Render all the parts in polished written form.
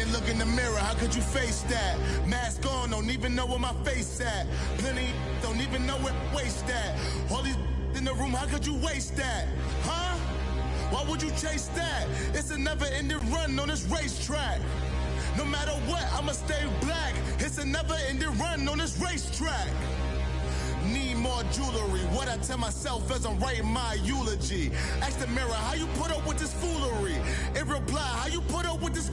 can't look in the mirror, how could you face that? Mask on, don't even know where my face at. Plenty don't even know where waste at. All these in the room, how could you waste that? Huh? Why would you chase that? It's a never-ending run on this racetrack. No matter what, I'ma stay black. It's a never-ending run on this racetrack. Need more jewelry. What I tell myself as I'm writing my eulogy. Ask the mirror, how you put up with this foolery? In reply, how you put up with this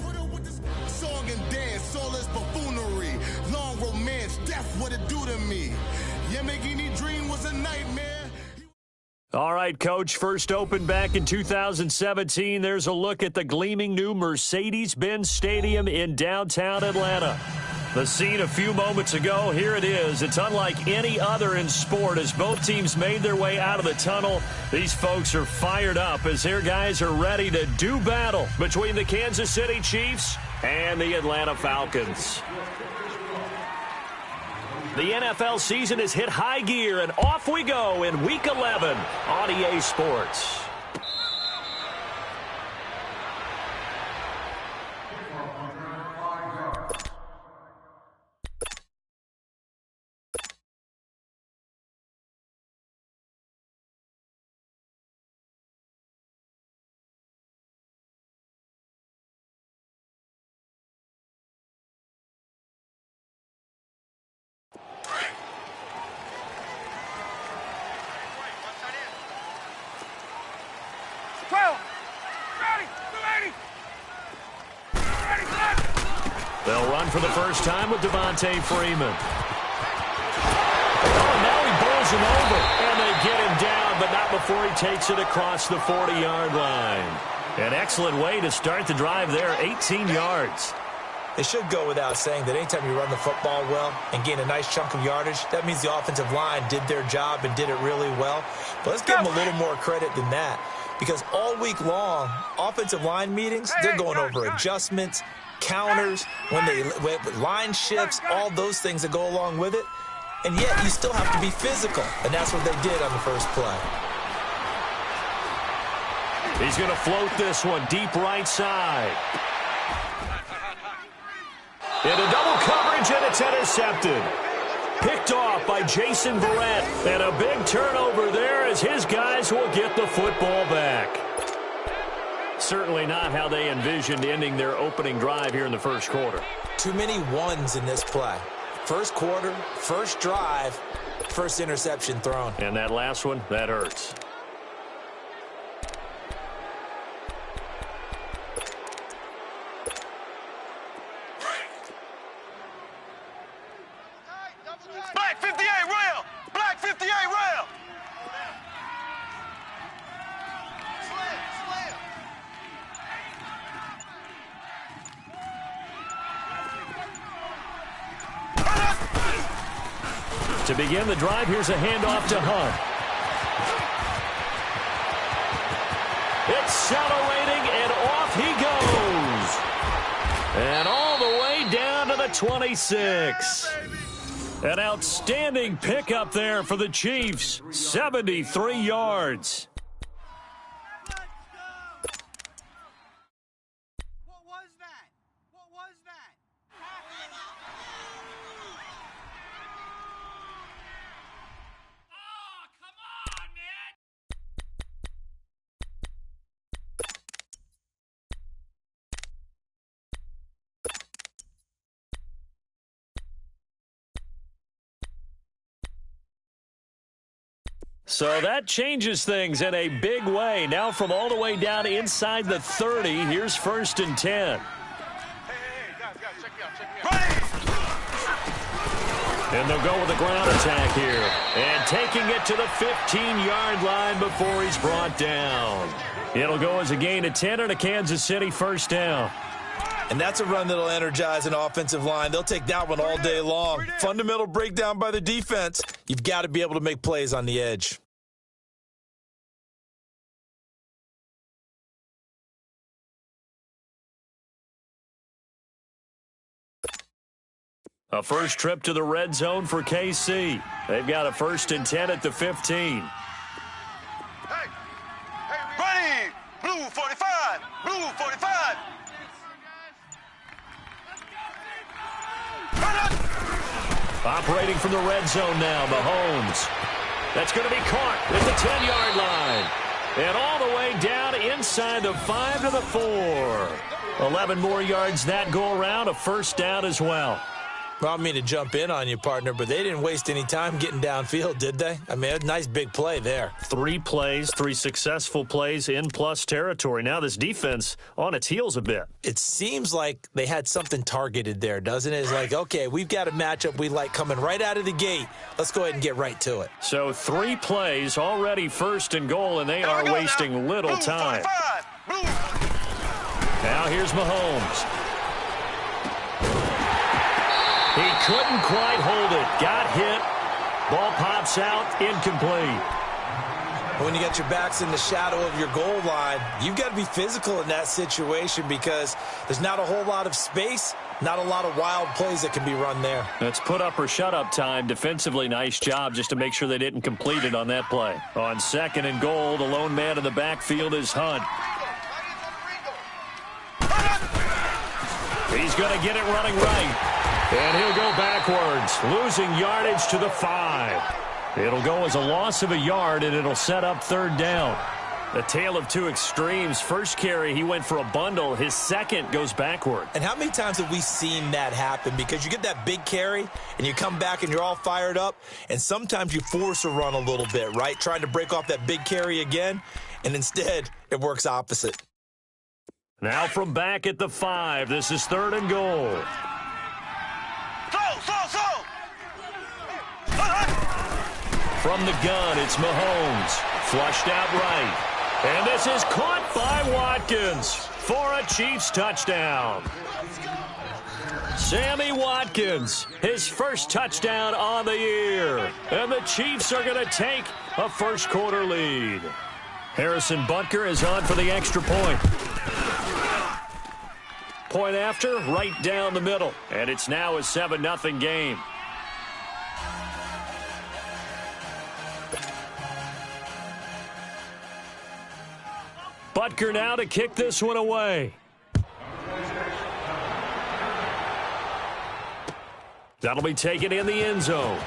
song and dance, all this buffoonery. Long romance, death, what it do to me. Yamagini dream was a nightmare. All right, Coach, first opened back in 2017. There's a look at the gleaming new Mercedes-Benz Stadium in downtown Atlanta. The scene a few moments ago, here it is. It's unlike any other in sport as both teams made their way out of the tunnel. These folks are fired up as their guys are ready to do battle between the Kansas City Chiefs and the Atlanta Falcons. The NFL season has hit high gear, and off we go in Week 11 on EA Sports. They'll run for the first time with Devontae Freeman. Oh, now he bowls him over, and they get him down, but not before he takes it across the 40-yard line. An excellent way to start the drive there, 18 yards. It should go without saying that anytime you run the football well and gain a nice chunk of yardage, that means the offensive line did their job and did it really well. But let's give them a little more credit than that, because all week long, offensive line meetings, they're going over adjustments, counters, line shifts, all those things that go along with it. And yet you still have to be physical, and that's what they did on the first play. He's going to float this one deep right side. Into double coverage, and it's intercepted. Picked off by Jason Verrett, and a big turnover there as his guys will get the football back. Certainly not how they envisioned ending their opening drive here in the first quarter. Too many ones in this play. First quarter, first drive, first interception thrown. And that last one, that hurts. Black 58 rail! Black 58 rail! To begin the drive, here's a handoff to Hunt. It's accelerating, and off he goes. And all the way down to the 26. An outstanding pickup there for the Chiefs. 73 yards. So that changes things in a big way. Now from all the way down inside the 30, here's 1st and 10. Guys, check me out. And they'll go with a ground attack here. And taking it to the 15-yard line before he's brought down. It'll go as a gain of 10 and a Kansas City first down. And that's a run that'll energize an offensive line. They'll take that one all day long. Fundamental breakdown by the defense. You've got to be able to make plays on the edge. A first trip to the red zone for KC. They've got a 1st and 10 at the 15. Hey, ready! Blue 45! Blue 45! Operating from the red zone now, Mahomes. That's going to be caught at the 10-yard line. And all the way down inside the 5 to the 4. 11 more yards that go around, a first down as well. Well, I don't mean to jump in on you, partner, but they didn't waste any time getting downfield, did they? I mean, a nice big play there. 3 plays, 3 successful plays in plus territory. Now this defense on its heels a bit. It seems like they had something targeted there, doesn't it? It's like, okay, we've got a matchup we like coming right out of the gate. Let's go ahead and get right to it. So 3 plays, already first and goal, and they are wasting little time. Now here's Mahomes. He couldn't quite hold it. Got hit. Ball pops out. Incomplete. When you got your backs in the shadow of your goal line, you've got to be physical in that situation because there's not a whole lot of space, not a lot of wild plays that can be run there. That's put up or shut up time. Defensively, nice job just to make sure they didn't complete it on that play. On 2nd and goal, the lone man in the backfield is Hunt. He's going to get it running right. And he'll go backwards, losing yardage to the 5. It'll go as a loss of a yard, and it'll set up 3rd down. The tale of 2 extremes. First carry, he went for a bundle. His second goes backward. And how many times have we seen that happen? Because you get that big carry, and you come back, and you're all fired up, and sometimes you force a run a little bit, right? Trying to break off that big carry again, and instead it works opposite. Now from back at the 5, this is 3rd and goal. From the gun, it's Mahomes. Flushed out right. And this is caught by Watkins for a Chiefs touchdown. Sammy Watkins, his first touchdown on the year. And the Chiefs are going to take a first-quarter lead. Harrison Butker is on for the extra point. Point after, right down the middle. And it's now a 7-0 game. Butker now to kick this one away. That'll be taken in the end zone.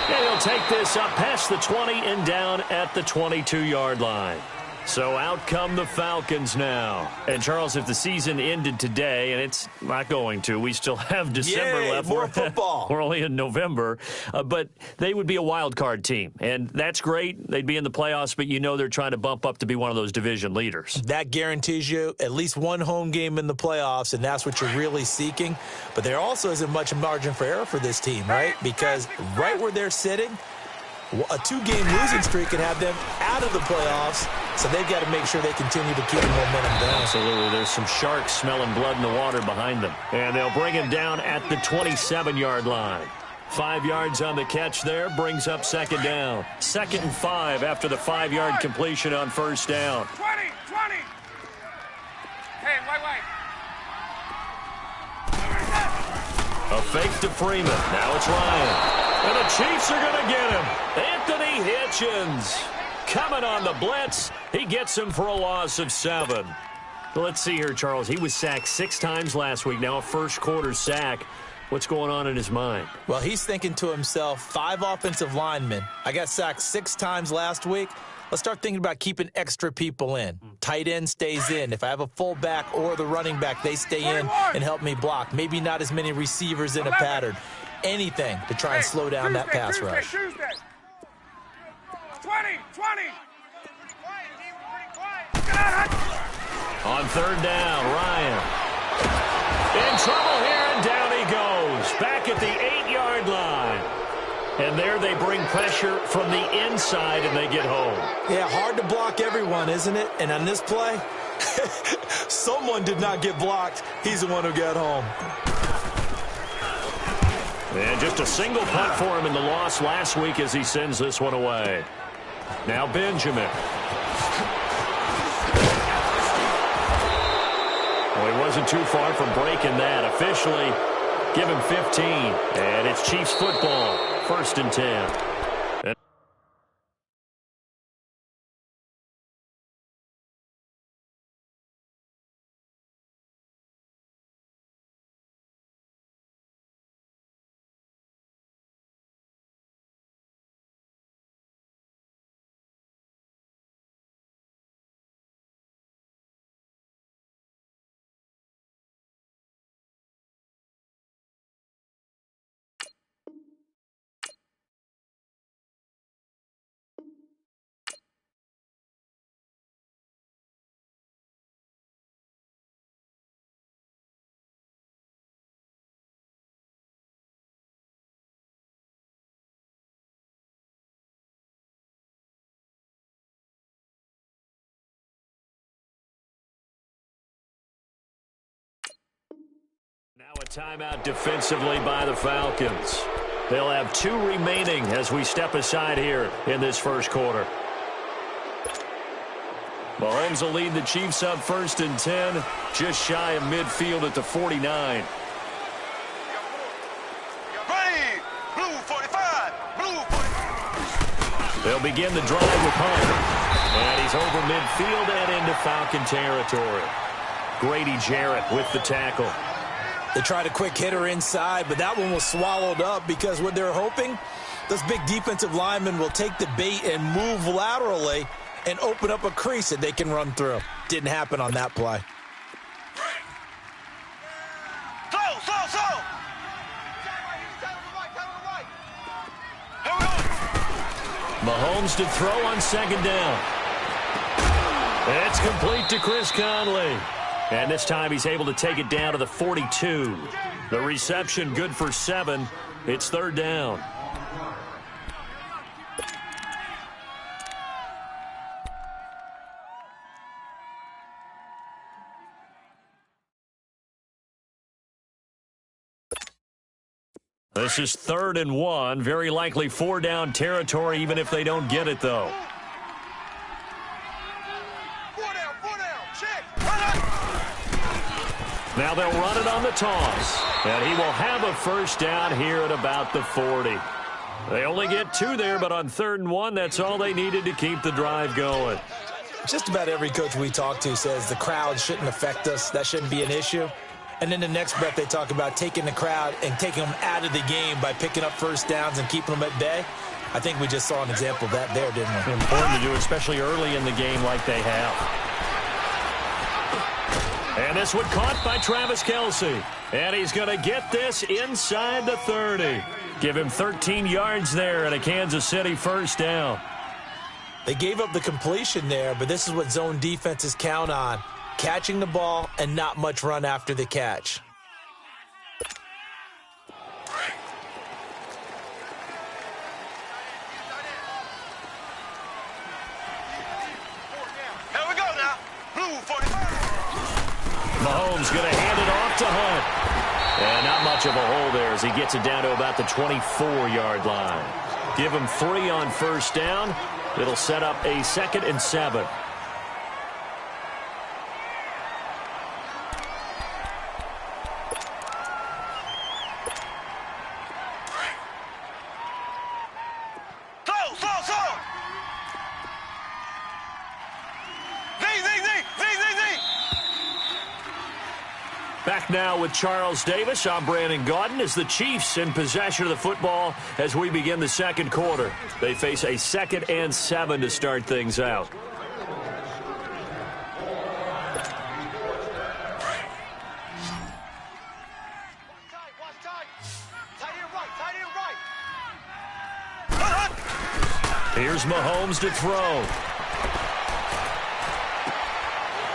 And he'll take this up past the 20 and down at the 22-yard line. So out come the Falcons now. And, Charles, if the season ended today, and it's not going to, we still have December left. More football. We're only in November. But they would be a wild card team. And that's great. They'd be in the playoffs, but you know they're trying to bump up to be one of those division leaders. That guarantees you at least one home game in the playoffs, and that's what you're really seeking. But there also isn't much margin for error for this team, right? Because right where they're sitting, a 2-game losing streak can have them out of the playoffs, so they've got to make sure they continue to keep the momentum down. Absolutely. There's some sharks smelling blood in the water behind them. And they'll bring him down at the 27-yard line. 5 yards on the catch there, brings up 2nd down. 2nd and 5 after the 5-yard completion on 1st down. 20. Hey, wait. A fake to Freeman. Now it's Ryan. And the Chiefs are going to get him. Anthony Hitchens coming on the blitz. He gets him for a loss of 7. Well, let's see here, Charles. He was sacked 6 times last week. Now a first-quarter sack. What's going on in his mind? Well, he's thinking to himself, 5 offensive linemen. I got sacked 6 times last week. Let's start thinking about keeping extra people in. Tight end stays in. If I have a fullback or the running back, they stay in and help me block. Maybe not as many receivers in a pattern. Anything to try and slow down that pass rush. 20. On 3rd down, Ryan. In trouble here, and down he goes. Back at the 8-yard line. And there they bring pressure from the inside, and they get home. Yeah, hard to block everyone, isn't it? And on this play, someone did not get blocked. He's the one who got home. And just a single punt for him in the loss last week as he sends this one away. Now Benjamin. Well, he wasn't too far from breaking that. Officially, give him 15. And it's Chiefs football, 1st and 10. Timeout defensively by the Falcons. They'll have 2 remaining as we step aside here in this first quarter. Mahomes will lead the Chiefs up 1st and 10, just shy of midfield at the 49. Ready, blue 45, blue 45. They'll begin the drive with Hunt. And he's over midfield and into Falcon territory. Grady Jarrett with the tackle. They tried a quick hitter inside, but that one was swallowed up because what they're hoping, those big defensive linemen will take the bait and move laterally and open up a crease that they can run through. Didn't happen on that play. Slow. Here we go. Mahomes to throw on 2nd down. It's complete to Chris Conley. And this time he's able to take it down to the 42. The reception good for 7. It's 3rd down. This is 3rd and 1. Very likely 4-down territory even if they don't get it, though. 4 down, check. Now they'll run it on the toss. And he will have a 1st down here at about the 40. They only get 2 there, but on 3rd and 1, that's all they needed to keep the drive going. Just about every coach we talk to says the crowd shouldn't affect us. That shouldn't be an issue. And then the next breath they talk about taking the crowd and taking them out of the game by picking up 1st downs and keeping them at bay. I think we just saw an example of that there, didn't we? Important to do, especially early in the game like they have. And this one caught by Travis Kelce. And he's going to get this inside the 30. Give him 13 yards there and a Kansas City 1st down. They gave up the completion there, but this is what zone defenses count on. Catching the ball and not much run after the catch. Here we go now. Blue 45. Mahomes going to hand it off to Hunt. And not much of a hole there as he gets it down to about the 24-yard line. Give him 3 on 1st down. It'll set up a 2nd and 7. Back now with Charles Davis. I'm Brandon Gaudin as the Chiefs in possession of the football as we begin the 2nd quarter. They face a 2nd and 7 to start things out. Here's Mahomes to throw.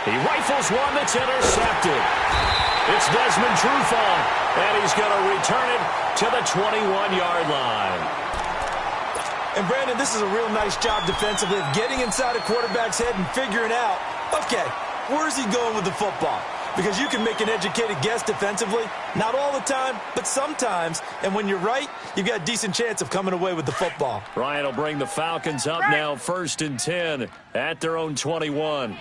He rifles one that's intercepted. It's Desmond Trufant, and he's going to return it to the 21-yard line. And, Brandon, this is a real nice job defensively of getting inside a quarterback's head and figuring out, okay, where's he going with the football? Because you can make an educated guess defensively, not all the time, but sometimes. And when you're right, you've got a decent chance of coming away with the football. Ryan will bring the Falcons up now 1st and 10 at their own 21.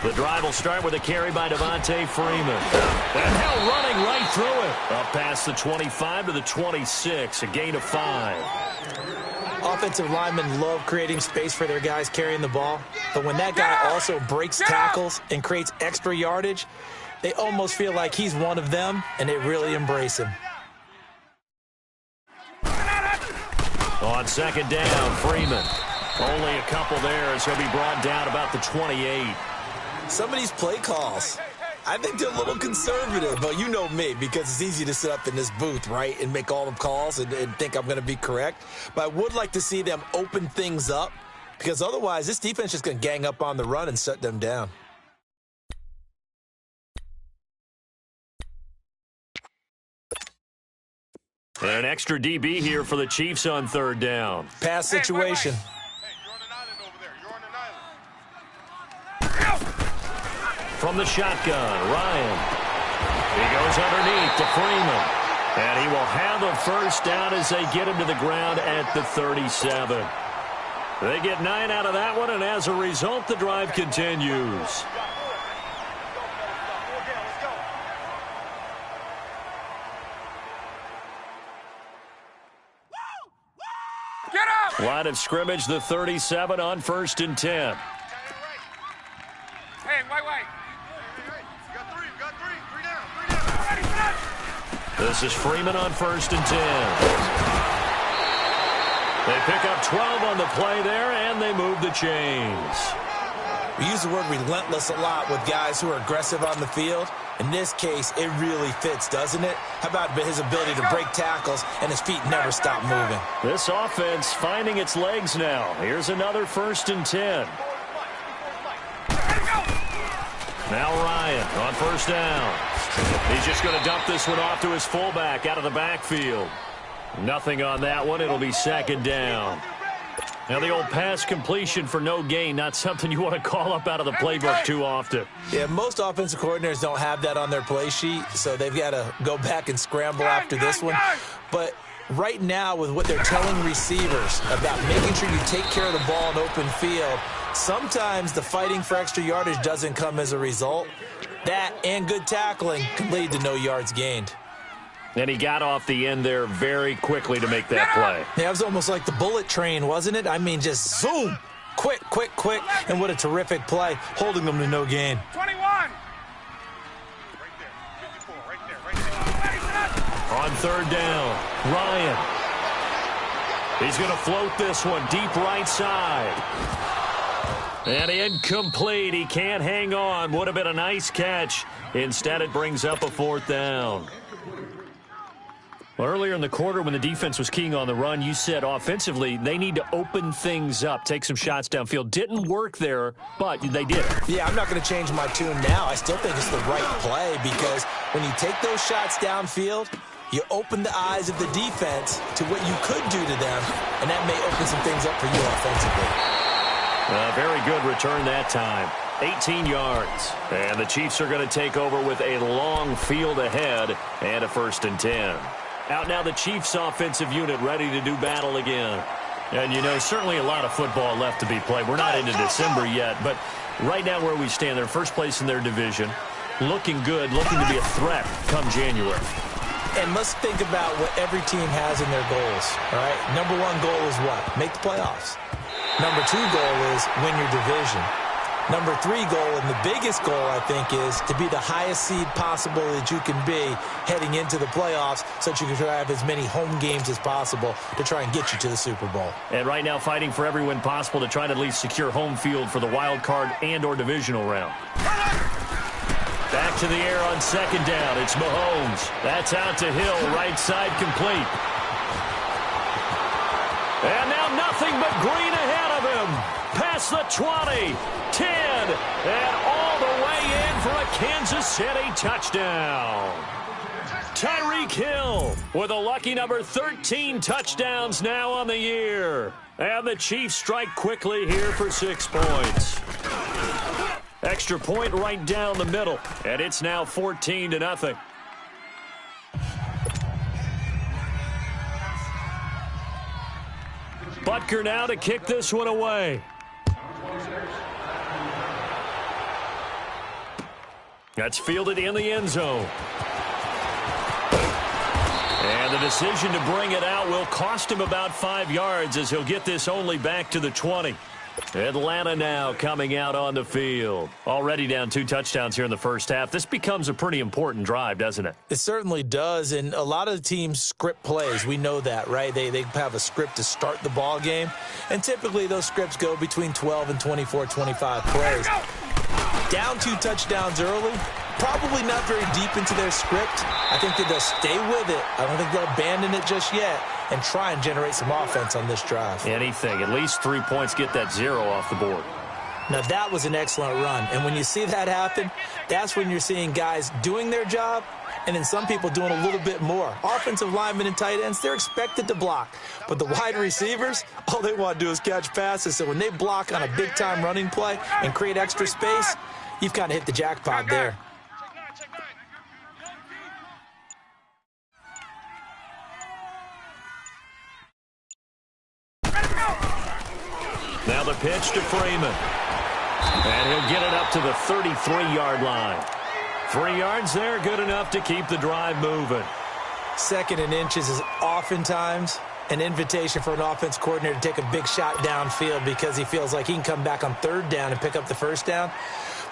The drive will start with a carry by Devontae Freeman. And now running right through it. Up past the 25 to the 26, a gain of 5. Offensive linemen love creating space for their guys carrying the ball. But when that guy also breaks tackles and creates extra yardage, they almost feel like he's one of them, and they really embrace him. On 2nd down, Freeman. Only a couple there as he'll be brought down about the 28. Some of these play calls, I think they're a little conservative, but you know me, because it's easy to sit up in this booth, right, and make all the calls and think I'm going to be correct. But I would like to see them open things up, because otherwise this defense is just going to gang up on the run and shut them down. And an extra DB here for the Chiefs on 3rd down. Pass situation. from the shotgun. Ryan. He goes underneath to Freeman. And he will have a first down as they get him to the ground at the 37. They get 9 out of that one, and as a result, the drive continues. Get up! Line of scrimmage, the 37 on 1st and 10. Hey, wait. Got three down. This is Freeman on 1st and 10. They pick up 12 on the play there, and they move the chains. We use the word relentless a lot with guys who are aggressive on the field. In this case, it really fits, doesn't it? How about his ability to break tackles and his feet never stop moving? This offense finding its legs now. Here's another 1st and 10. Now Ryan on 1st down. He's just going to dump this one off to his fullback out of the backfield. Nothing on that one. It'll be 2nd down. Now the old pass completion for no gain, not something you want to call up out of the playbook too often. Yeah, most offensive coordinators don't have that on their play sheet, so they've got to go back and scramble after this one. But right now, with what they're telling receivers about making sure you take care of the ball in open field, sometimes the fighting for extra yardage doesn't come as a result. That and good tackling can lead to no yards gained. And he got off the end there very quickly to make that play. Yeah, it was almost like the bullet train, wasn't it? I mean, just zoom. Quick. And what a terrific play, holding them to no gain. 21. Right there. 54, On 3rd down, Ryan. He's going to float this one deep right side. And incomplete. He can't hang on. Would have been a nice catch. Instead, it brings up a 4th down. Well, earlier in the quarter when the defense was keying on the run, you said offensively they need to open things up, take some shots downfield. Didn't work there, but they did. Yeah, I'm not going to change my tune now. I still think it's the right play because when you take those shots downfield, you open the eyes of the defense to what you could do to them, and that may open some things up for you offensively. Very good return that time. 18 yards. And the Chiefs are going to take over with a long field ahead and a 1st and 10. Out now the Chiefs offensive unit ready to do battle again. And, you know, certainly a lot of football left to be played. We're not into December yet, but right now where we stand, they're first place in their division. Looking good, looking to be a threat come January. And let's think about what every team has in their goals, all right? Number 1 goal is what? Make the playoffs. Number 2 goal is win your division. Number 3 goal, and the biggest goal, I think, is to be the highest seed possible that you can be heading into the playoffs so that you can have as many home games as possible to try and get you to the Super Bowl. And right now fighting for every win possible to try to at least secure home field for the wild card and or divisional round. Back to the air on 2nd down. It's Mahomes. That's out to Hill. Right side complete. And now nothing but green ahead of him. Past the 20, 10, and all the way in for a Kansas City touchdown. Tyreek Hill with a lucky number 13 touchdowns now on the year. And the Chiefs strike quickly here for 6 points. Extra point right down the middle, and it's now 14-0. Butker now to kick this one away. That's fielded in the end zone. And the decision to bring it out will cost him about 5 yards as he'll get this only back to the 20. Atlanta now coming out on the field. Already down 2 touchdowns here in the first half. This becomes a pretty important drive, doesn't it? It certainly does, and a lot of the teams script plays. We know that, right? They have a script to start the ball game, and typically those scripts go between 12 and 24, 25 plays. Down 2 touchdowns early, probably not very deep into their script. I think that they'll stay with it. I don't think they'll abandon it just yet and try and generate some offense on this drive. Anything. At least 3 points, get that 0 off the board. Now, that was an excellent run. And when you see that happen, that's when you're seeing guys doing their job and then some people doing a little bit more. Offensive linemen and tight ends, they're expected to block. But the wide receivers, all they want to do is catch passes. So when they block on a big-time running play and create extra space, you've kind of hit the jackpot there. Now the pitch to Freeman. And he'll get it up to the 33-yard line. 3 yards there, good enough to keep the drive moving. 2nd and inches is oftentimes an invitation for an offense coordinator to take a big shot downfield because he feels like he can come back on 3rd down and pick up the 1st down.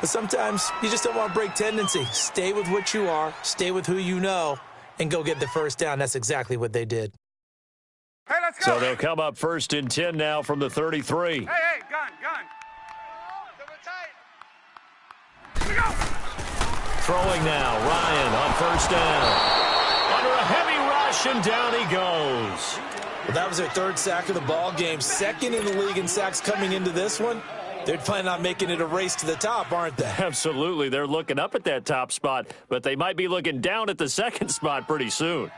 But sometimes you just don't want to break tendency. Stay with what you are, stay with who you know, and go get the 1st down. That's exactly what they did. Hey, let's go. So they'll come up 1st and 10 now from the 33. Hey, gun. Here we go. Throwing now, Ryan on 1st down. Under a heavy rush, and down he goes. Well, that was their 3rd sack of the ball game. 2nd in the league in sacks coming into this one. They're planning on making it a race to the top, aren't they? Absolutely. They're looking up at that top spot, but they might be looking down at the 2nd spot pretty soon.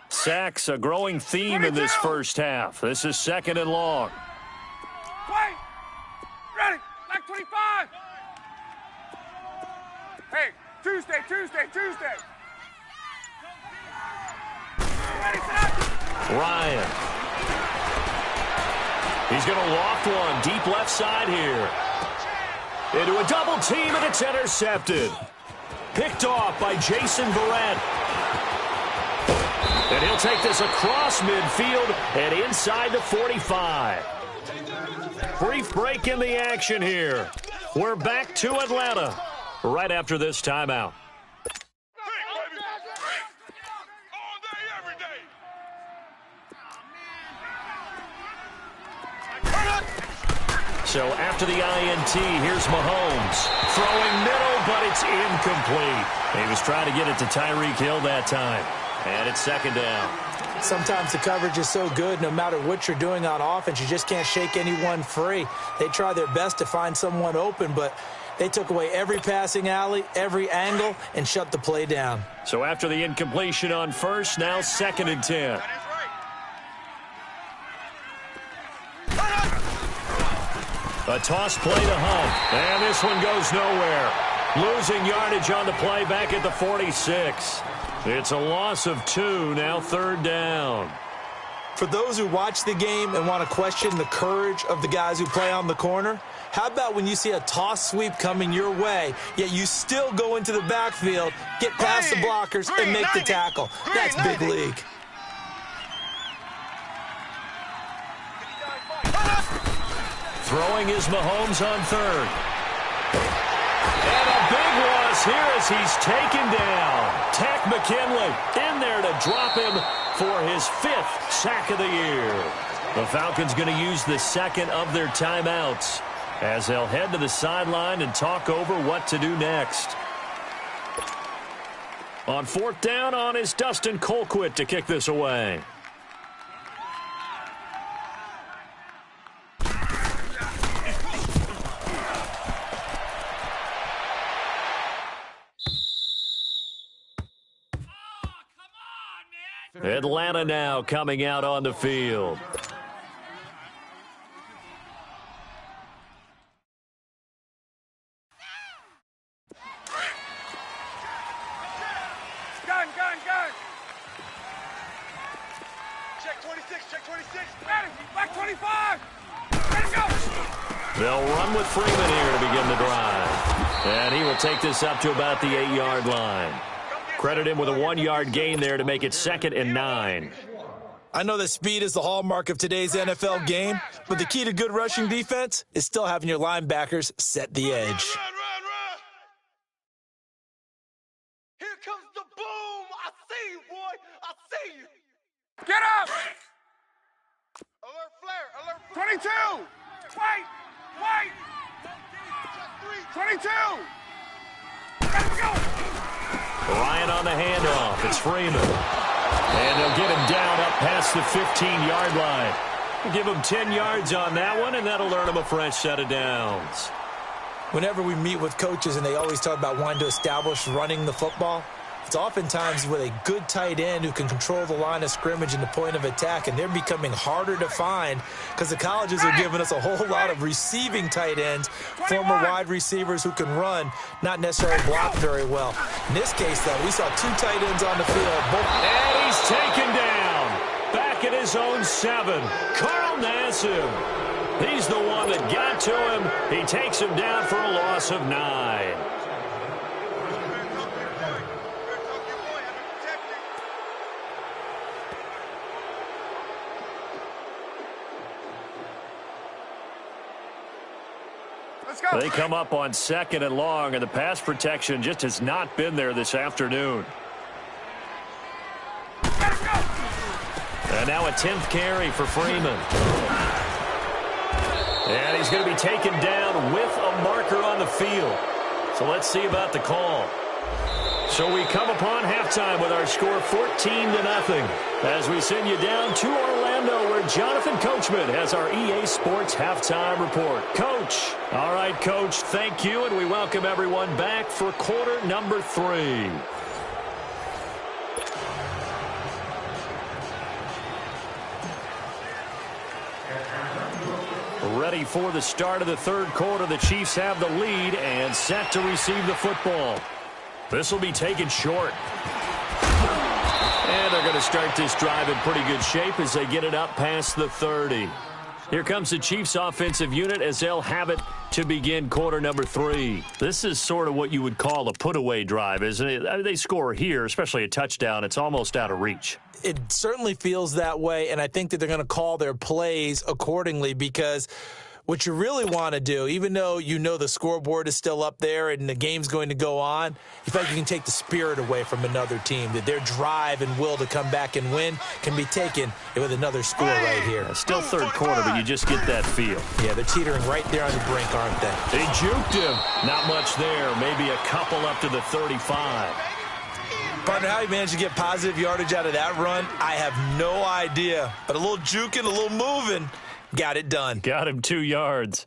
Sacks, a growing theme 22. in this first half. This is 2nd and long. Wait. Ready. Black 25. Hey, Tuesday. Ready, set. Ryan. He's going to loft one deep left side here. Into a double team, and it's intercepted. Picked off by Jason Verrett. And he'll take this across midfield and inside the 45. Brief break in the action here. We're back to Atlanta right after this timeout. So after the INT, here's Mahomes. Throwing middle, but it's incomplete. He was trying to get it to Tyreek Hill that time. And it's 2nd down. Sometimes the coverage is so good, no matter what you're doing on offense, you just can't shake anyone free. They try their best to find someone open, but they took away every passing alley, every angle, and shut the play down. So after the incompletion on 1st, now 2nd and 10. A toss play to Hunt. And this one goes nowhere. Losing yardage on the play back at the 46. It's a loss of 2, now 3rd down. For those who watch the game and want to question the courage of the guys who play on the corner, how about when you see a toss sweep coming your way, yet you still go into the backfield, get past the blockers, and make the tackle? That's big league. Throwing is Mahomes on 3rd. And a big loss here as he's taken down. Tack McKinley in there to drop him for his 5th sack of the year. The Falcons going to use the 2nd of their timeouts as they'll head to the sideline and talk over what to do next. On 4th down on is Dustin Colquitt to kick this away. Atlanta now coming out on the field. Gun. Check 26. Ready. Black 25. Ready to go. They'll run with Freeman here to begin the drive. And he will take this up to about the 8-yard line. Credit him with a 1-yard gain there to make it 2nd and 9. I know that speed is the hallmark of today's NFL game, but the key to good rushing defense is still having your linebackers set the edge. Run. Here comes the boom. I see you, boy. I see you. Get up. Alert flare. 22. Wait. 22. Let him go. Ryan on the handoff. It's Freeman. And they'll get him down up past the 15-yard line. We'll give him 10 yards on that one, and that'll earn him a fresh set of downs. Whenever we meet with coaches and they always talk about wanting to establish running the football, It's oftentimes with a good tight end who can control the line of scrimmage and the point of attack, and they're becoming harder to find because the colleges are giving us a whole lot of receiving tight ends, former wide receivers who can run, not necessarily block very well. In this case, though, we saw two tight ends on the field. And he's taken down. Back at his own 7. Carl Nassib. He's the one that got to him. He takes him down for a loss of 9. They come up on 2nd and long, and the pass protection just has not been there this afternoon. And now a 10th carry for Freeman. And he's going to be taken down with a marker on the field. So let's see about the call. So we come upon halftime with our score 14-0 as we send you down to Orlando where Jonathan Coachman has our EA Sports halftime report. Coach. All right, Coach, thank you, and we welcome everyone back for quarter number 3. Ready for the start of the third quarter. The Chiefs have the lead and set to receive the football. This will be taken short. And they're going to start this drive in pretty good shape as they get it up past the 30. Here comes the Chiefs offensive unit as they'll have it to begin quarter number 3. This is sort of what you would call a put-away drive, isn't it? I mean, they score here, especially a touchdown. It's almost out of reach. It certainly feels that way, and I think that they're going to call their plays accordingly because what you really want to do, even though you know the scoreboard is still up there and the game's going to go on, you feel like you can take the spirit away from another team, that their drive and will to come back and win can be taken with another score right here. Still third quarter, but you just get that feel. Yeah, they're teetering right there on the brink, aren't they? They juked him. Not much there. Maybe a couple up to the 35. Partner, how he managed to get positive yardage out of that run, I have no idea. But a little juking, a little moving, got it done. Got him 2 yards.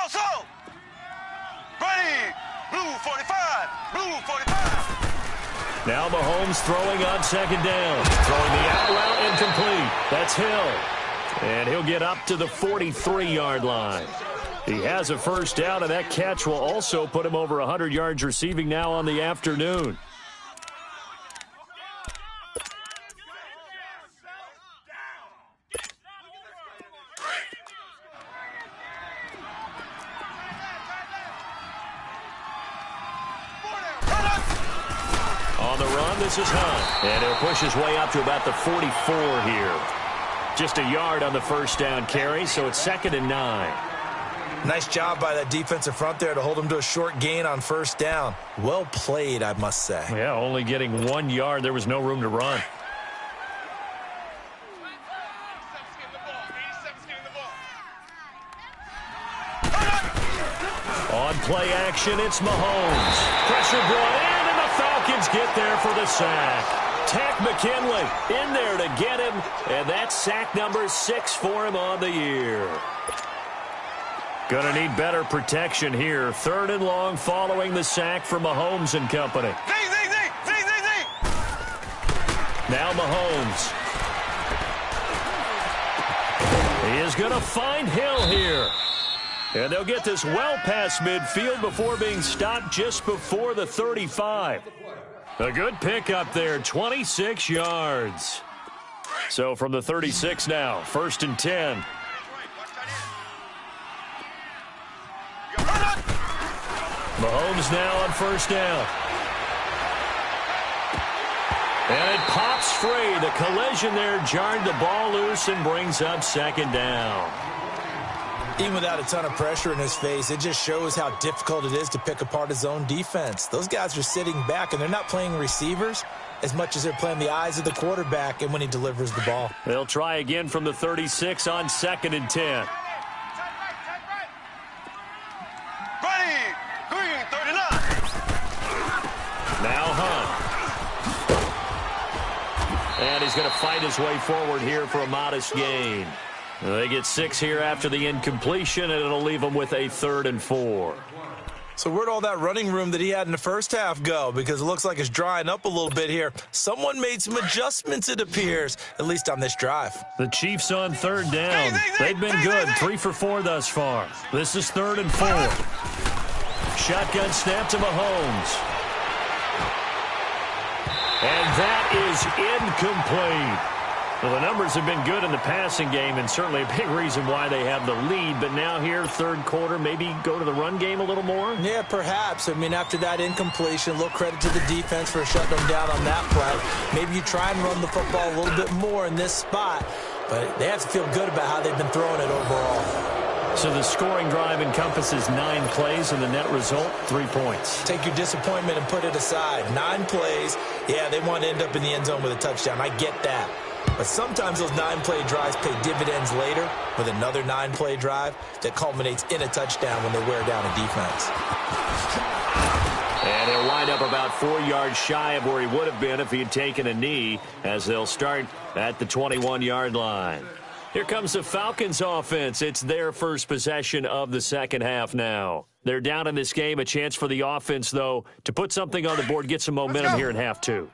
Slow. Ready. Blue 45. Blue 45. Now Mahomes throwing on 2nd down. Throwing the out route incomplete. That's Hill. And he'll get up to the 43-yard line. He has a first down, and that catch will also put him over 100 yards receiving now on the afternoon. On the run, this is Hunt. And he'll push his way up to about the 44 here. Just a yard on the first down carry, so it's 2nd and 9. Nice job by that defensive front there to hold him to a short gain on first down. Well played, I must say. Yeah, only getting 1 yard. There was no room to run. On play action, it's Mahomes. Pressure brought in, and the Falcons get there for the sack. Takk McKinley in there to get him, and that's sack number 6 for him on the year. Going to need better protection here. 3rd and long following the sack from Mahomes and company. Now Mahomes. He is going to find Hill here. And they'll get this well past midfield before being stopped just before the 35. A good pickup there, 26 yards. So from the 36 now, 1st and 10. Mahomes now on first down. And it pops free. The collision there jarred the ball loose and brings up 2nd down. Even without a ton of pressure in his face, it just shows how difficult it is to pick apart his own defense. Those guys are sitting back, and they're not playing receivers as much as they're playing the eyes of the quarterback and when he delivers the ball. They'll try again from the 36 on 2nd and 10. Ready. Green 39. Now Hunt. And he's going to fight his way forward here for a modest gain. They get 6 here after the incompletion, and it'll leave them with a 3rd and 4. So where'd all that running room that he had in the first half go? Because it looks like it's drying up a little bit here. Someone made some adjustments, it appears, at least on this drive. The Chiefs on 3rd down. They've been good, 3 for 4 thus far. This is 3rd and 4. Shotgun snap to Mahomes. And that is incomplete. Well, the numbers have been good in the passing game, and certainly a big reason why they have the lead. But now here, 3rd quarter, maybe go to the run game a little more? Yeah, perhaps. I mean, after that incompletion, a little credit to the defense for shutting them down on that play. Maybe you try and run the football a little bit more in this spot. But they have to feel good about how they've been throwing it overall. So the scoring drive encompasses 9 plays, and the net result, 3 points. Take your disappointment and put it aside. 9 plays. Yeah, they want to end up in the end zone with a touchdown. I get that. But sometimes those 9-play drives pay dividends later with another 9-play drive that culminates in a touchdown when they wear down a defense. And he'll wind up about 4 yards shy of where he would have been if he had taken a knee, as they'll start at the 21-yard line. Here comes the Falcons offense. It's their first possession of the second half now. They're down in this game. A chance for the offense, though, to put something on the board, get some momentum here in half 2.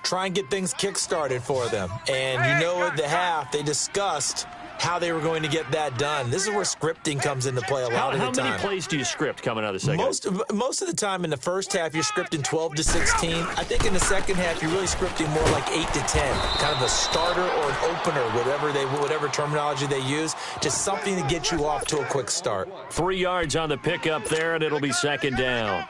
Try and get things kick-started for them. And you know at the half, they discussed how they were going to get that done. This is where scripting comes into play a lot of the time. How many plays do you script coming out of the second? Most of the time in the first half, you're scripting 12 to 16. I think in the second half, you're really scripting more like 8 to 10. Kind of a starter or an opener, whatever terminology they use. Just something to get you off to a quick start. 3 yards on the pickup there, and it'll be second down.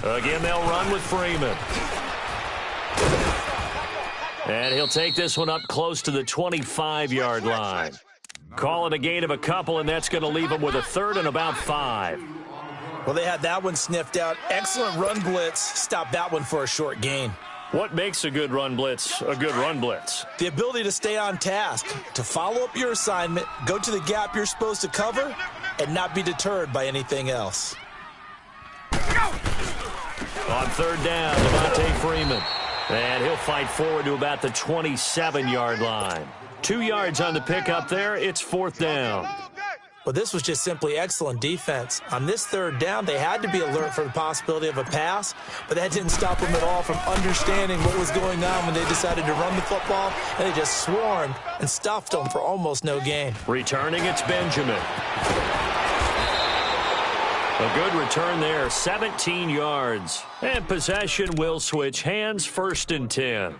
Again, they'll run with Freeman. And he'll take this one up close to the 25-yard line. Call it a gain of a couple, and that's going to leave them with a 3rd and about 5. Well, they had that one sniffed out. Excellent run blitz. Stop that one for a short gain. What makes a good run blitz a good run blitz? The ability to stay on task, to follow up your assignment, go to the gap you're supposed to cover, and not be deterred by anything else. On 3rd down, Devontae Freeman. And he'll fight forward to about the 27-yard line. 2 yards on the pickup there. It's 4th down. Well, this was just simply excellent defense. On this 3rd down, they had to be alert for the possibility of a pass, but that didn't stop them at all from understanding what was going on when they decided to run the football, and they just swarmed and stuffed them for almost no gain. Returning, it's Benjamin. A good return there, 17 yards. And possession will switch hands, 1st and 10.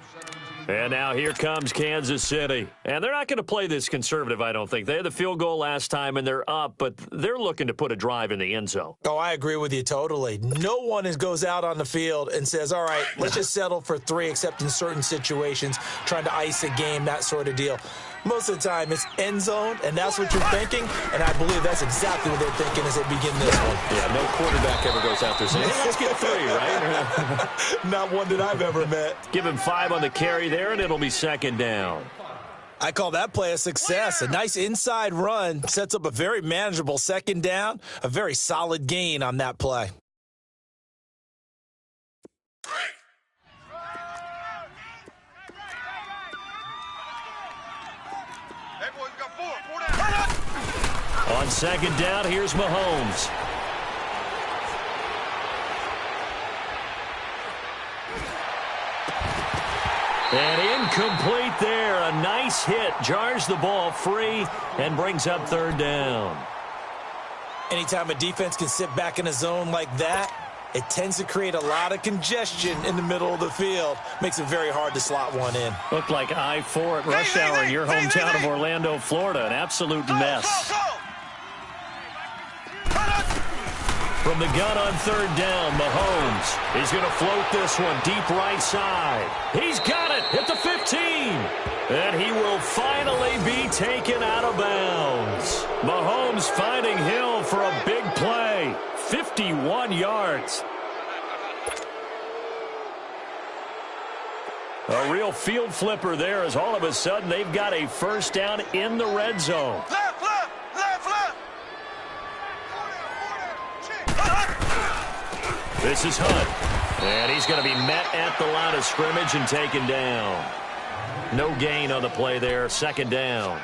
And now here comes Kansas City. And they're not going to play this conservative, I don't think. They had the field goal last time, and they're up, but they're looking to put a drive in the end zone. Oh, I agree with you totally. No one goes out on the field and says, all right, let's just settle for 3, except in certain situations, trying to ice a game, that sort of deal. Most of the time, it's end zone, and that's what you're thinking, and I believe that's exactly what they're thinking as they begin this one. Yeah, no quarterback ever goes out there saying, hey, let's get 3, right? Not one that I've ever met. Give him 5 on the carry there, and it'll be 2nd down. I call that play a success. A nice inside run sets up a very manageable 2nd down, a very solid gain on that play. On 2nd down, here's Mahomes. And incomplete there. A nice hit. Jars the ball free and brings up 3rd down. Anytime a defense can sit back in a zone like that, it tends to create a lot of congestion in the middle of the field. Makes it very hard to slot one in. Looked like I-4 at rush hour in your hometown of Orlando, Florida. An absolute mess. From the gun on 3rd down, Mahomes. He's going to float this one deep right side. He's got it at the 15. And he will finally be taken out of bounds. Mahomes finding Hill for a big play. 51 yards. A real real field flipper there as all of a sudden they've got a first down in the red zone. Left, left, left, left. This is Hunt, and he's going to be met at the line of scrimmage and taken down. No gain on the play there, second down.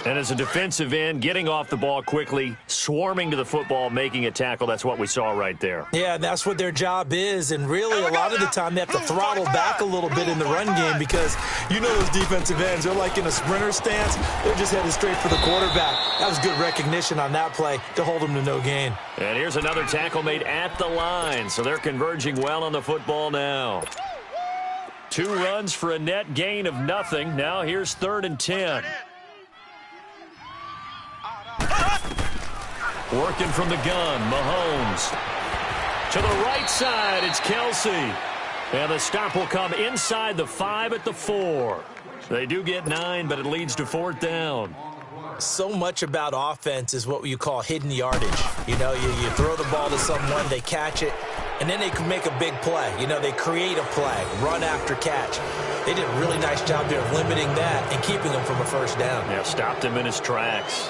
And as a defensive end, getting off the ball quickly, swarming to the football, making a tackle, that's what we saw right there. Yeah, and that's what their job is, and really a lot of the time they have to throttle back a little bit in the run game because you know those defensive ends, they're like in a sprinter stance. They're just headed straight for the quarterback. That was good recognition on that play to hold them to no gain. And here's another tackle made at the line, so they're converging well on the football now. 2 runs for a net gain of nothing. Now here's 3rd and 10. Working from the gun, Mahomes. To the right side, it's Kelsey. And the stop will come inside the 5 at the 4. They do get 9, but it leads to 4th down. So much about offense is what you call hidden yardage. You know, you throw the ball to someone, they catch it, and then they can make a big play. You know, they create a play, run after catch. They did a really nice job there of limiting that and keeping him from a first down. Yeah, stopped him in his tracks.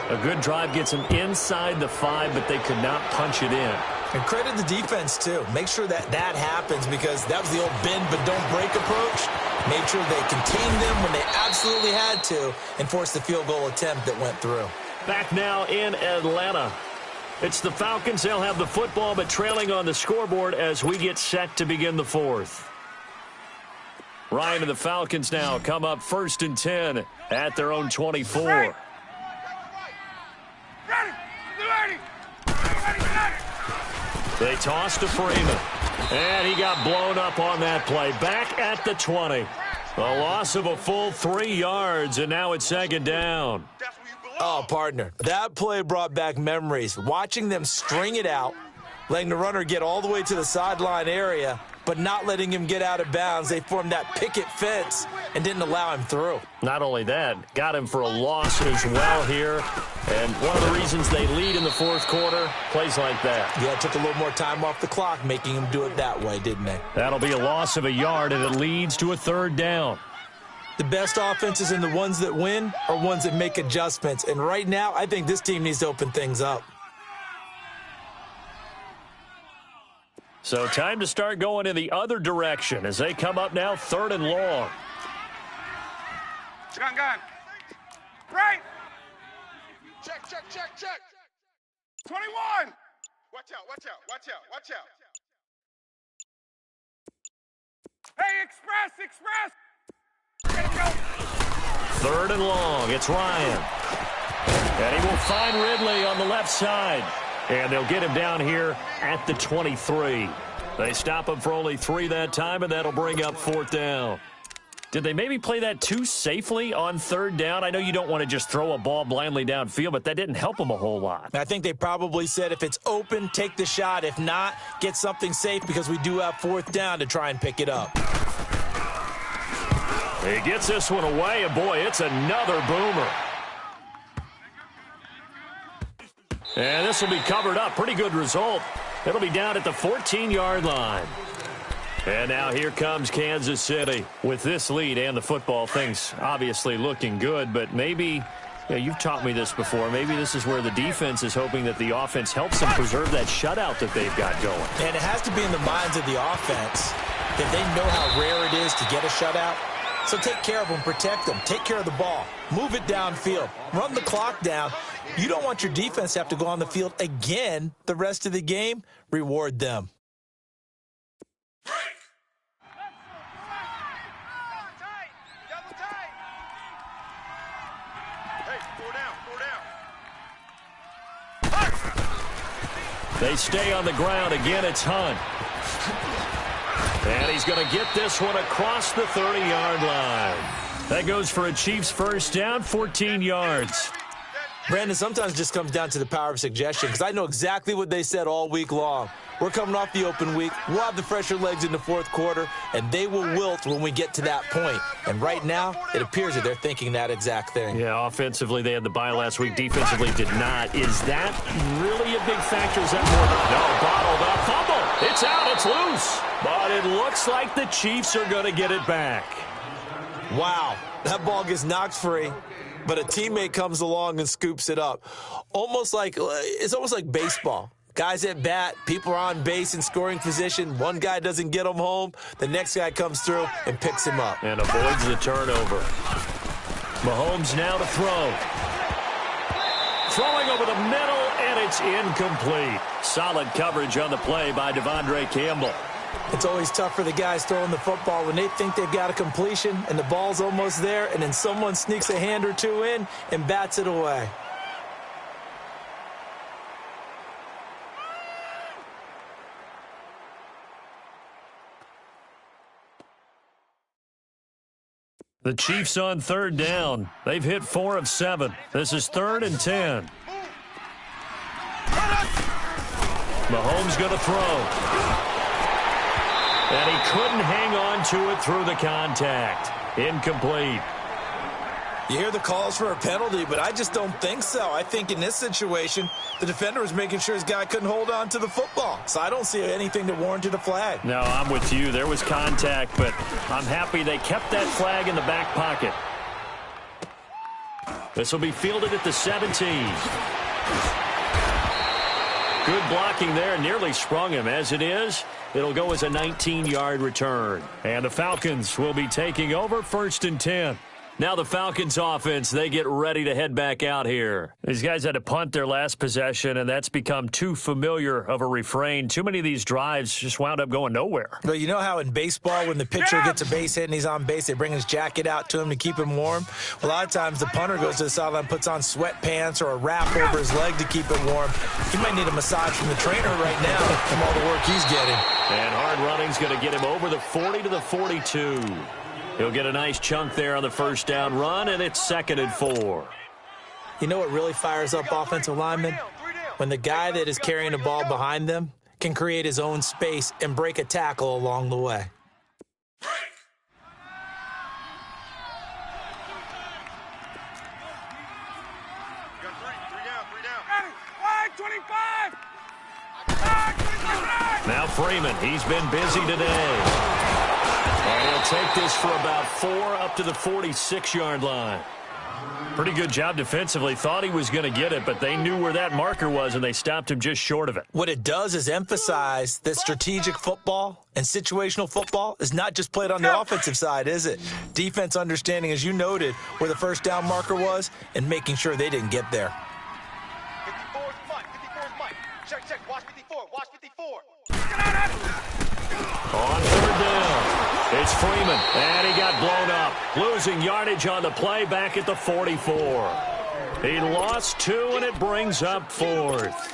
A good drive gets him inside the 5, but they could not punch it in. And credit the defense, too. Make sure that happens because that was the old bend but don't break approach. Made sure they contained them when they absolutely had to and forced the field goal attempt that went through. Back now in Atlanta. It's the Falcons. They'll have the football, but trailing on the scoreboard as we get set to begin the 4th. Ryan and the Falcons now come up 1st and 10 at their own 24. They toss to Freeman. And he got blown up on that play. Back at the 20. A loss of a full 3 yards, and now it's 2nd down. Oh, partner, that play brought back memories. Watching them string it out, letting the runner get all the way to the sideline area, but not letting him get out of bounds. They formed that picket fence and didn't allow him through. Not only that, got him for a loss as well here. And one of the reasons they lead in the 4th quarter, plays like that. Yeah, it took a little more time off the clock, making him do it that way, didn't they? That'll be a loss of a yard, and it leads to a 3rd down. The best offenses and the ones that win are ones that make adjustments. And right now, I think this team needs to open things up. So time to start going in the other direction as they come up now 3rd and long. Gun. Right. Check. 21. Watch out. Hey, express. Get him go. 3rd and long. It's Ryan. And he will find Ridley on the left side. And they'll get him down here at the 23. They stop him for only 3 that time, and that'll bring up 4th down. Did they maybe play that too safely on 3rd down? I know you don't want to just throw a ball blindly downfield, but that didn't help them a whole lot. I think they probably said if it's open, take the shot. If not, get something safe because we do have 4th down to try and pick it up. He gets this one away, and boy, it's another boomer. And this will be covered up. Pretty good result. It'll be down at the 14-yard line. And now here comes Kansas City with this lead and the football. Things obviously looking good, but maybe, you've taught me this before, maybe this is where the defense is hoping that the offense helps them preserve that shutout that they've got going. And it has to be in the minds of the offense that they know how rare it is to get a shutout. So take care of them, protect them, take care of the ball, move it downfield, run the clock down. You don't want your defense to have to go on the field again the rest of the game. Reward them. They stay on the ground. Again, it's Hunt. And he's going to get this one across the 30-yard line. That goes for a Chiefs first down, 14 yards. Brandon, sometimes it just comes down to the power of suggestion, because I know exactly what they said all week long. We're coming off the open week. We'll have the fresher legs in the fourth quarter, and they will wilt when we get to that point. And right now, it appears that they're thinking that exact thing. Yeah, offensively, they had the bye last week. Defensively, did not. Is that really a big factor? Is that more? No, bottled up. Fumble. It's out. It's loose. But it looks like the Chiefs are going to get it back. Wow, that ball gets knocked free, but a teammate comes along and scoops it up. It's almost like baseball. Guys at bat, people are on base in scoring position. One guy doesn't get him home. The next guy comes through and picks him up. And avoids the turnover. Mahomes now to throw. Throwing over the middle, and it's incomplete. Solid coverage on the play by Devondre Campbell. It's always tough for the guys throwing the football when they think they've got a completion and the ball's almost there, and then someone sneaks a hand or two in and bats it away. The Chiefs on third down. They've hit 4 of 7. This is 3rd and 10. Mahomes going to throw. And he couldn't hang on to it through the contact. Incomplete. You hear the calls for a penalty, but I just don't think so. I think in this situation, the defender was making sure his guy couldn't hold on to the football. So I don't see anything that warranted a flag. No, I'm with you. There was contact, but I'm happy they kept that flag in the back pocket. This will be fielded at the 17. Good blocking there. Nearly sprung him. As it is, it'll go as a 19-yard return. And the Falcons will be taking over 1st and 10. Now the Falcons offense, they get ready to head back out here. These guys had to punt their last possession, and that's become too familiar of a refrain. Too many of these drives just wound up going nowhere. Well, you know how in baseball, when the pitcher gets a base hit and he's on base, they bring his jacket out to him to keep him warm? Well, a lot of times the punter goes to the sideline, puts on sweatpants or a wrap over his leg to keep it warm. He might need a massage from the trainer right now from all the work he's getting. And hard running's going to get him over the 40 to the 42. He'll get a nice chunk there on the first down run, and it's 2nd and 4. You know what really fires up offensive linemen? When the guy that is carrying the ball behind them can create his own space and break a tackle along the way. Now Freeman, he's been busy today. And he'll take this for about 4 up to the 46-yard line. Pretty good job defensively. Thought he was going to get it, but they knew where that marker was, and they stopped him just short of it. What it does is emphasize that strategic football and situational football is not just played on the offensive side, is it? Defense understanding, as you noted, where the first down marker was and making sure they didn't get there. 54 is Mike. 54 is Mike. Check. Watch 54. Watch 54. On third down, it's Freeman, and he got blown up. Losing yardage on the play back at the 44. He lost 2, and it brings up 4th.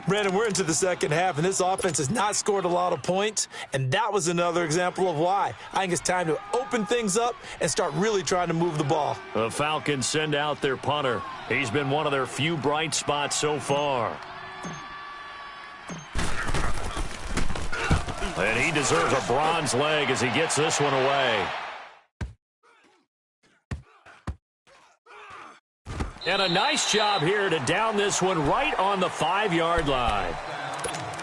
Brandon, we're into the second half, and this offense has not scored a lot of points, and that was another example of why. I think it's time to open things up and start really trying to move the ball. The Falcons send out their punter. He's been one of their few bright spots so far. And he deserves a bronze leg as he gets this one away. And a nice job here to down this one right on the 5-yard line.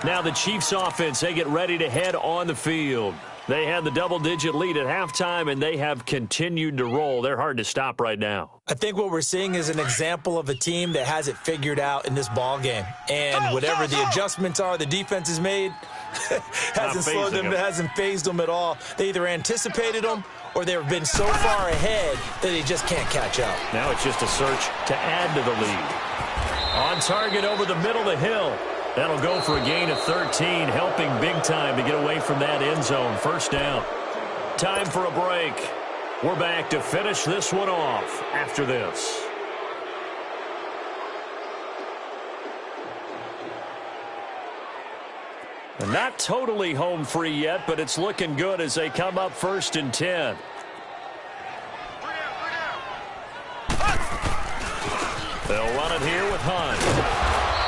Now the Chiefs offense, they get ready to head on the field. They had the double-digit lead at halftime, and they have continued to roll. They're hard to stop right now. I think what we're seeing is an example of a team that has it figured out in this ball game. And whatever the adjustments are the defense has made hasn't slowed them, hasn't phased them at all. They either anticipated them or they've been so far ahead that they just can't catch up. Now it's just a search to add to the lead. On target over the middle of the hill. That'll go for a gain of 13, helping big time to get away from that end zone. First down. Time for a break. We're back to finish this one off after this. Not totally home free yet, but it's looking good as they come up 1st and 10. They'll shotgun here with Hunt.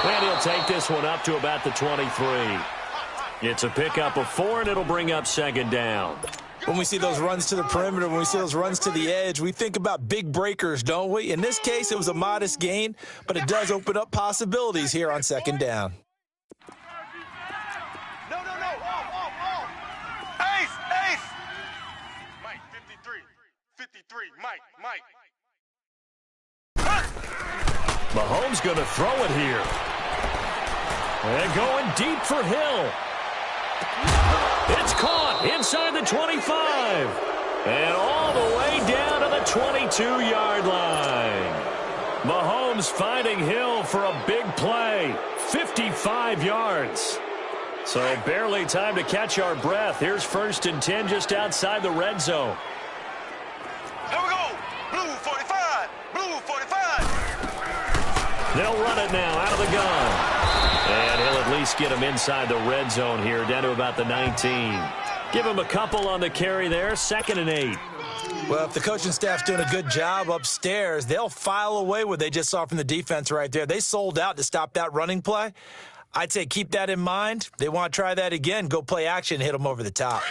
And he'll take this one up to about the 23. It's a pickup of 4, and it'll bring up second down. When we see those runs to the perimeter, when we see those runs to the edge, we think about big breakers, don't we? In this case, it was a modest gain, but it does open up possibilities here on second down. No. Off. Ace. Mike, 53, Mike. Mahomes going to throw it here. And going deep for Hill. It's caught inside the 25. And all the way down to the 22-yard line. Mahomes finding Hill for a big play. 55 yards. So barely time to catch our breath. Here's 1st and 10 just outside the red zone. There we go. Blue 45. They'll run it now out of the gun. And he'll at least get him inside the red zone here, down to about the 19. Give him a couple on the carry there, 2nd and 8. Well, if the coaching staff's doing a good job upstairs, they'll file away what they just saw from the defense right there. They sold out to stop that running play. I'd say keep that in mind. They want to try that again, go play action, hit them over the top.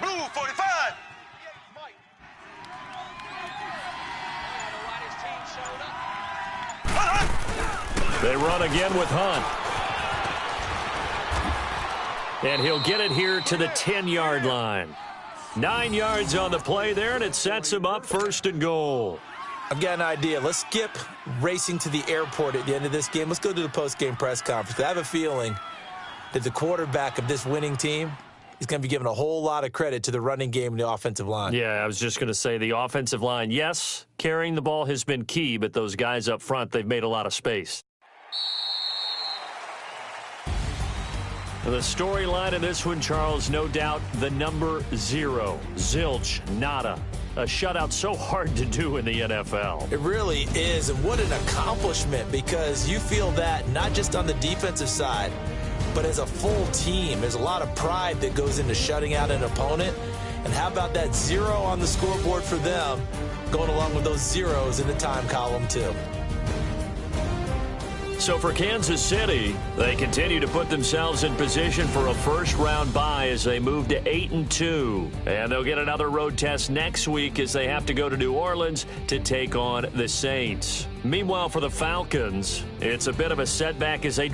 Blue 45. They run again with Hunt. And he'll get it here to the 10-yard line. 9 yards on the play there, and it sets him up 1st and goal. I've got an idea. Let's skip racing to the airport at the end of this game. Let's go to the post-game press conference. I have a feeling that the quarterback of this winning team is going to be giving a whole lot of credit to the running game and the offensive line. Yeah, I was just going to say the offensive line, yes, carrying the ball has been key, but those guys up front, they've made a lot of space. The storyline in this one, Charles, no doubt the number 0. Zilch, nada. A shutout so hard to do in the NFL. It really is, and what an accomplishment, because you feel that not just on the defensive side, but as a full team. There's a lot of pride that goes into shutting out an opponent. And how about that 0 on the scoreboard for them, going along with those zeros in the time column, too. So for Kansas City, they continue to put themselves in position for a first-round bye as they move to 8-2. And they'll get another road test next week as they have to go to New Orleans to take on the Saints. Meanwhile, for the Falcons, it's a bit of a setback as they